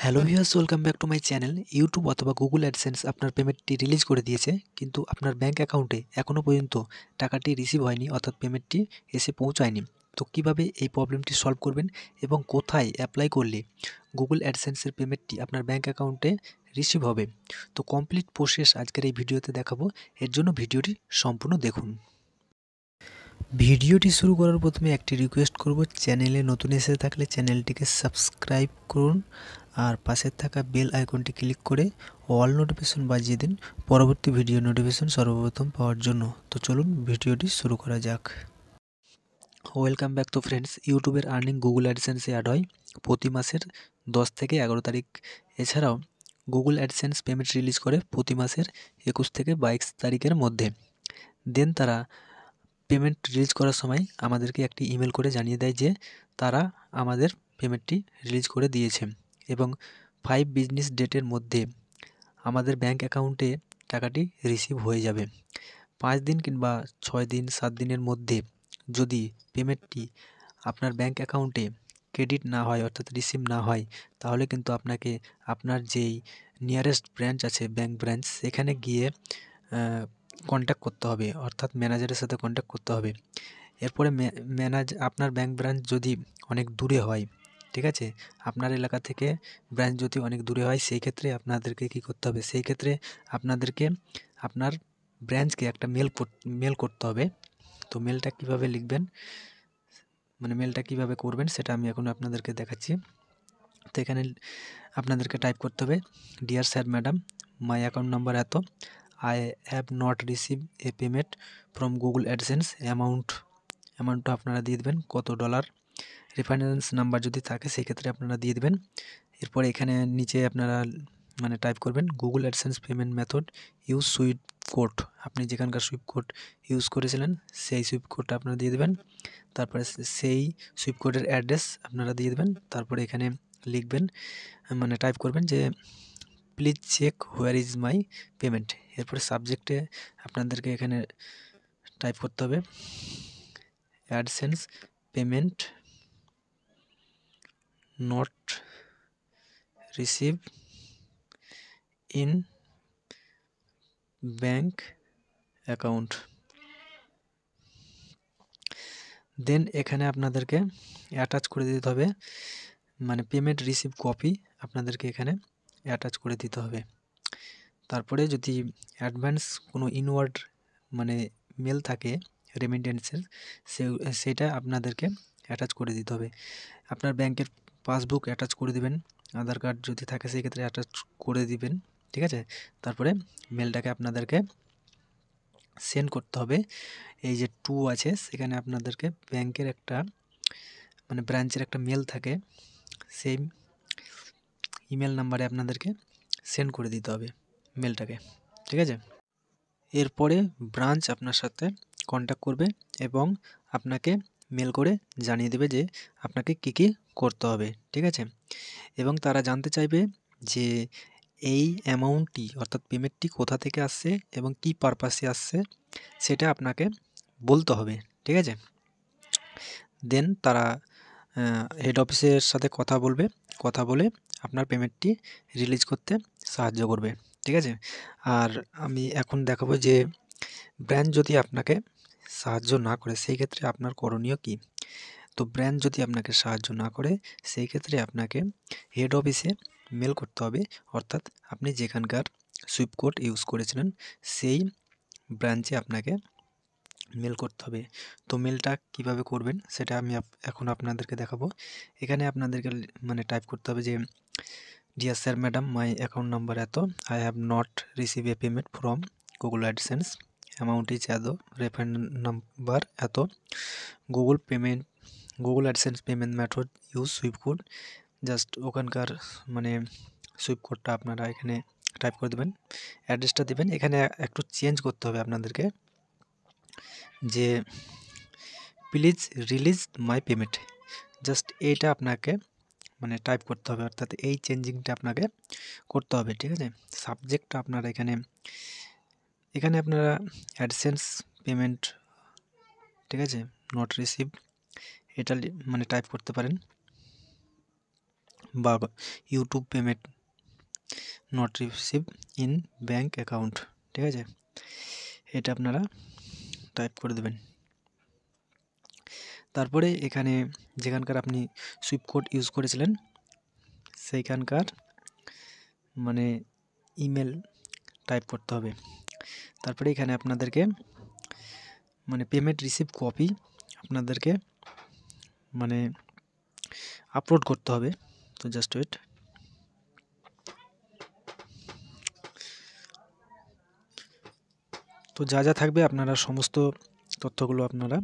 Hello viewers, welcome back to my channel. YouTube অথবা Google AdSense আপনার পেমেন্টটি release করে দিয়েছে, কিন্তু আপনার ব্যাঙ্ক অ্যাকাউন্টে এখনও পর্যন্ত টাকাটি রিসিভ হয়নি, অর্থাৎ পেমেন্টটি এসে পৌঁছায়নি। তো কীভাবে এই প্রবলেমটি সলভ করবেন এবং কোথায় অ্যাপ্লাই করলে গুগল অ্যাডসেন্সের পেমেন্টটি আপনার ব্যাঙ্ক অ্যাকাউন্টে রিসিভ হবে, তো কমপ্লিট প্রসেস আজকের এই ভিডিওতে দেখাবো। এর জন্য ভিডিওটি সম্পূর্ণ দেখুন। ভিডিওটি শুরু করার প্রথমে একটি রিকোয়েস্ট করব, চ্যানেলে নতুন এসে থাকলে চ্যানেলটিকে সাবস্ক্রাইব করুন আর পাশে থাকা বেল আইকনটি ক্লিক করে অল নোটিফিকেশন বাজিয়ে দিন পরবর্তী ভিডিও নোটিফিকেশন সর্বপ্রথম পাওয়ার জন্য। তো চলুন ভিডিওটি শুরু করা যাক। ওয়েলকাম ব্যাক তো ফ্রেন্ডস, ইউটিউবের আর্নিং গুগল অ্যাডসেন্সে অ্যাড হয় প্রতি মাসের 10 থেকে 11 তারিখ। এছাড়াও গুগল অ্যাডসেন্স পেমেন্ট রিলিজ করে প্রতি মাসের 21 থেকে 22 তারিখের মধ্যে। দেন তারা পেমেন্ট রিলিজ করার সময় আমাদেরকে একটি ইমেল করে জানিয়ে দেয় যে তারা আমাদের পেমেন্টটি রিলিজ করে দিয়েছে এবং 5 বিজনেস ডেটের মধ্যে আমাদের ব্যাঙ্ক অ্যাকাউন্টে টাকাটি রিসিভ হয়ে যাবে। 5 দিন কিংবা 6 দিন 7 দিনের মধ্যে যদি পেমেন্টটি আপনার ব্যাঙ্ক অ্যাকাউন্টে ক্রেডিট না হয়, অর্থাৎ রিসিভ না হয়, তাহলে কিন্তু আপনাকে আপনার যেই নিয়ারেস্ট ব্রাঞ্চ আছে, ব্যাঙ্ক ব্রাঞ্চ, সেখানে গিয়ে কন্ট্যাক্ট করতে হবে, অর্থাৎ ম্যানেজারের সাথে কন্ট্যাক্ট করতে হবে। এরপরে আপনার ব্যাঙ্ক ব্রাঞ্চ যদি অনেক দূরে হয়, ঠিক আছে, আপনার এলাকা থেকে ব্রাঞ্চ যদি অনেক দূরে হয়, সেই ক্ষেত্রে আপনাদেরকে কী করতে হবে, সেই ক্ষেত্রে আপনাদেরকে আপনার ব্রাঞ্চকে একটা মেল করতে হবে। তো মেলটা কীভাবে লিখবেন, মানে মেলটা কীভাবে করবেন সেটা আমি এখন আপনাদেরকে দেখাচ্ছি। তো এখানে আপনাদেরকে টাইপ করতে হবে, dear sir madam, my account number এত, I have not receive a payment from Google AdSense, অ্যামাউন্টটা আপনারা দিয়ে দেবেন কত ডলার। রেফারেন্স নাম্বার যদি থাকে সেই ক্ষেত্রে আপনারা দিয়ে দেবেন। এরপরে এখানে নিচে আপনারা মানে টাইপ করবেন Google AdSense payment method use swift code, আপনি যেখানকার সুইফট কোড ইউজ করেছিলেন সেই সুইফট কোডটা আপনারা দিয়ে দেবেন। তারপরে সেই সুইফট কোডের অ্যাড্রেস আপনারা দিয়ে দেবেন। তারপরে এখানে লিখবেন, মানে টাইপ করবেন যে please check where is my payment. এরপরে সাবজেক্টে আপনাদেরকে এখানে টাইপ করতে হবে AdSense payment not receive in bank account. Then এখানে আপনাদেরকে অ্যাটাচ করে দিতে হবে, মানে পেমেন্ট রিসিভ কপি আপনাদেরকে এখানে অ্যাটাচ করে দিতে হবে। তারপরে যদি অ্যাডভান্স কোনো ইনওয়ার্ড মানে মেল থাকে রেমিটেন্সের, সেটা আপনাদেরকে অ্যাটাচ করে দিতে হবে। আপনার ব্যাংকের পাসবুক অ্যাটাচ করে দিবেন, আধার কার্ড যদি থাকে সেই ক্ষেত্রে অ্যাটাচ করে দিবেন, ঠিক আছে। তারপরে মেলটাকে আপনাদেরকে সেন্ড করতে হবে। এই যে টু আছে সেখানে আপনাদেরকে ব্যাংকের একটা মানে ব্রাঞ্চের একটা মেল থাকে, সেই ইমেল নাম্বারে আপনাদেরকে সেন্ড করে দিতে হবে মেলটাকে, ঠিক আছে। এরপরে ব্রাঞ্চ আপনার সাথে কন্ট্যাক্ট করবে এবং আপনাকে মেল করে জানিয়ে দেবে যে আপনাকে কী কী করতে হবে, ঠিক আছে। এবং তারা জানতে চাইবে যে এই অ্যামাউন্টটি, অর্থাৎ পেমেন্টটি কোথা থেকে আসছে এবং কী পারপাসে আসছে সেটা আপনাকে বলতে হবে, ঠিক আছে। দেন তারা হেড অফিসের সাথে কথা বলে আপনার পেমেন্টটি রিলিজ করতে সাহায্য করবে, ঠিক আছে। আর আমি এখন দেখাবো যে ব্রাঞ্চ যদি আপনাকে সাহায্য না করে সেই ক্ষেত্রে আপনার করণীয় কী। তো ব্রাঞ্চ যদি আপনাকে সাহায্য না করে সেই ক্ষেত্রে আপনাকে হেড অফিসে মেল করতে হবে, অর্থাৎ আপনি যেখানকার সুইফট কোড ইউজ করেছিলেন সেই ব্রাঞ্চে আপনাকে মেল করতে হবে। তো মেলটা কিভাবে করবেন সেটা আমি এখন আপনাদেরকে দেখাবো। এখানে আপনাদেরকে মানে টাইপ করতে হবে যে dear sir madam, my account number এত, I have not receive a payment from Google AdSense, amount is এত, রেফারেন্স নাম্বার এত, Google AdSense payment method use swift code. Just ওখানকার মানে সুইফট কোডটা আপনারা এখানে টাইপ করে দেবেন, অ্যাড্রেসটা দেবেন। এখানে একটু চেঞ্জ করতে হবে আপনাদেরকে যে please release my payment, just এইটা আপনাকে মানে টাইপ করতে হবে, অর্থাৎ এই চেঞ্জিংটা আপনাকে করতে হবে, ঠিক আছে। সাবজেক্টটা আপনারা এখানে আপনারা অ্যাডসেন্স পেমেন্ট, ঠিক আছে, নট রিসিভ, এটা মানে টাইপ করতে পারেন, বা YouTube payment not receive in bank account, ঠিক আছে, এটা আপনারা টাইপ করে দেবেন। তারপরে এখানে যেখানকার আপনি সুইফট কোড ইউজ করেছিলেন সেইখানকার মানে ইমেল টাইপ করতে হবে। তারপরে এখানে আপনাদেরকে মানে পেমেন্ট রিসিভ কপি আপনাদেরকে মানে আপলোড করতে হবে। তো জাস্ট ওয়েট। তো যা যা থাকবে আপনারা সমস্ত তথ্যগুলো আপনারা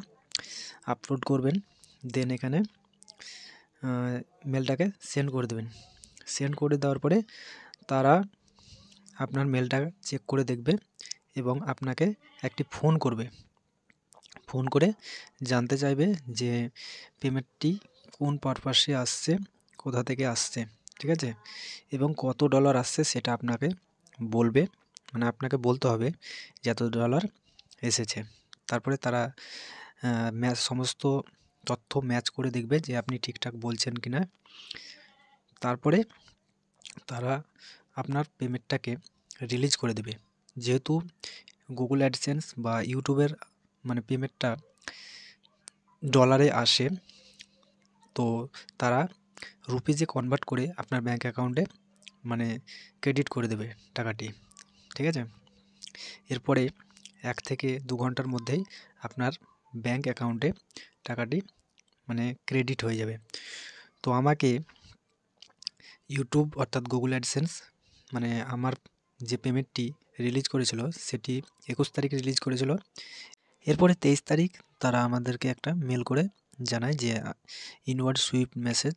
আপলোড করবেন। দেন এখানে মেলটাকে সেন্ড করে দেবেন। সেন্ড করে দেওয়ার পরে তারা আপনার মেলটা চেক করে দেখবে এবং আপনাকে একটি ফোন করবে। ফোন করে জানতে চাইবে যে পেমেন্টটি কোন পারপাসে আসছে, কোথা থেকে আসছে, ঠিক আছে, এবং কত ডলার আসছে সেটা আপনাকে বলবে, মানে আপনাকে বলতে হবে যে এত ডলার এসেছে। তারপরে তারা সমস্ত তথ্য ম্যাচ করে দেখবে যে আপনি ঠিকঠাক বলছেন কি না। তারপরে তারা আপনার পেমেন্টটাকে রিলিজ করে দেবে। যেহেতু গুগল অ্যাডসেন্স বা ইউটিউবের মানে পেমেন্টটা ডলারে আসে, তো তারা রুপিজে কনভার্ট করে আপনার ব্যাঙ্ক অ্যাকাউন্টে মানে ক্রেডিট করে দেবে টাকাটি, ঠিক আছে। এরপরে 1 থেকে 2 ঘন্টার মধ্যেই আপনার ব্যাঙ্ক অ্যাকাউন্টে টাকাটি মানে ক্রেডিট হয়ে যাবে। তো আমাকে ইউটিউব অর্থাৎ গুগল অ্যাডসেন্স মানে আমার যে পেমেন্টটি রিলিজ করেছিল সেটি 21 তারিখে রিলিজ করেছিল। এরপরে 23 তারিখ তারা আমাদেরকে একটা মেল করে জানায় যে ইনওয়ার্ড সুইফট মেসেজ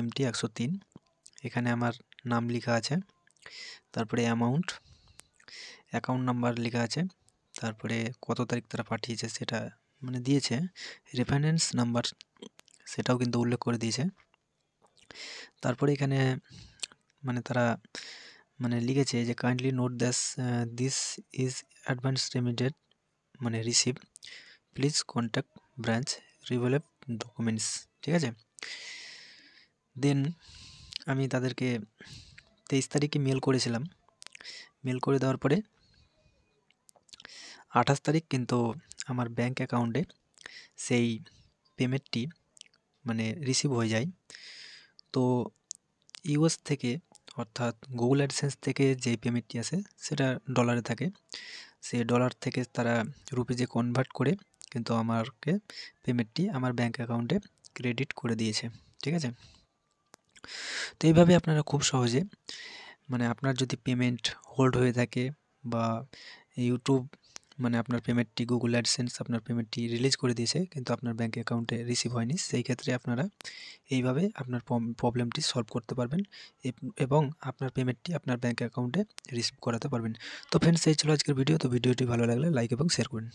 MT 103, এখানে আমার নাম লেখা আছে, তারপরে অ্যাকাউন্ট নাম্বার লেখা আছে, তারপরে কত তারিখ তারা পাঠিয়েছে সেটা মানে দিয়েছে, রেফারেন্স নাম্বার সেটাও কিন্তু উল্লেখ করে দিয়েছে। তারপরে এখানে মানে তারা মানে লিখেছে যে kindly note this is advance remitted মানে রিসিভ, প্লিজ কন্ট্যাক্ট ব্রাঞ্চ রিভেলভ ডকুমেন্টস, ঠিক আছে। দেন আমি তাদেরকে 23 তারিখে মেল করেছিলাম। মেল করে দেওয়ার পরে 28 তারিখ কিন্তু আমার ব্যাঙ্ক অ্যাকাউন্টে সেই পেমেন্টটি মানে রিসিভ হয়ে যায়। তো ইউএস থেকে অর্থাৎ গুগল অ্যাডসেন্স থেকে যে পেমেন্টটি আসে সেটা ডলারে থাকে, সেই ডলার থেকে তারা রুপিজে কনভার্ট করে কিন্তু আমাকে পেমেন্টটি আমার ব্যাঙ্ক অ্যাকাউন্টে ক্রেডিট করে দিয়েছে, ঠিক আছে। তো এইভাবে আপনারা খুব সহজে মানে আপনার যদি পেমেন্ট হোল্ড হয়ে থাকে বা ইউটিউব মানে আপনার পেমেন্টটি গুগল অ্যাডসেন্স আপনার পেমেন্টটি রিলিজ করে দিয়েছে কিন্তু আপনার ব্যাঙ্ক অ্যাকাউন্টে রিসিভ হয়নি, সেই ক্ষেত্রে আপনারা এইভাবে আপনার প্রবলেমটি সলভ করতে পারবেন এবং আপনার পেমেন্টটি আপনার ব্যাঙ্ক অ্যাকাউন্টে রিসিভ করাতে পারবেন। তো ফ্রেন্ডস, এই ছিল আজকের ভিডিও। তো ভিডিওটি ভালো লাগলে লাইক এবং শেয়ার করুন।